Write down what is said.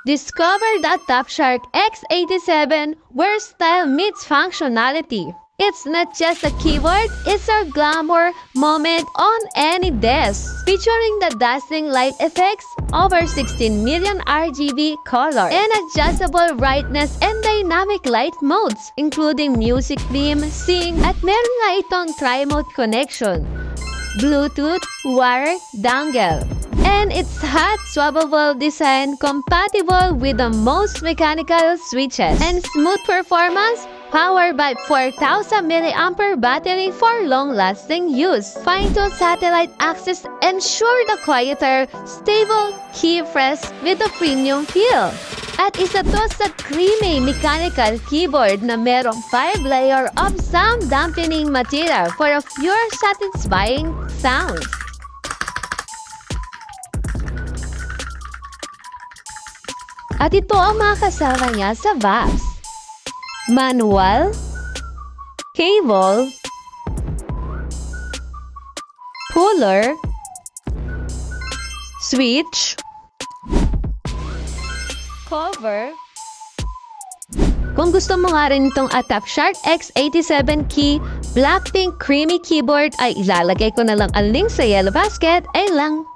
Discover the Attack Shark X87 where style meets functionality. It's not just a keyboard, it's a glamour moment on any desk. Featuring the dazzling light effects, over 16 million RGB color, and adjustable brightness and dynamic light modes, including music theme, sync, at meron nga itong tri-mode connection, Bluetooth, wire, dongle. And its hot, swappable design compatible with the most mechanical switches. And smooth performance, powered by 4,000 mAh battery for long-lasting use. Fine-tune satellite access ensure the quieter, stable key press with a premium feel. At isa to sa creamy mechanical keyboard na merong 5-layer of sound dampening material for a pure satisfying sound. At ito ang mga kasama niya sa box: manual, cable, puller, switch, cover. Kung gusto mo nga rin itong Attack Shark X87 key, Blackpink Creamy Keyboard, ay ilalagay ko na lang ang link sa yellow basket. Ay lang!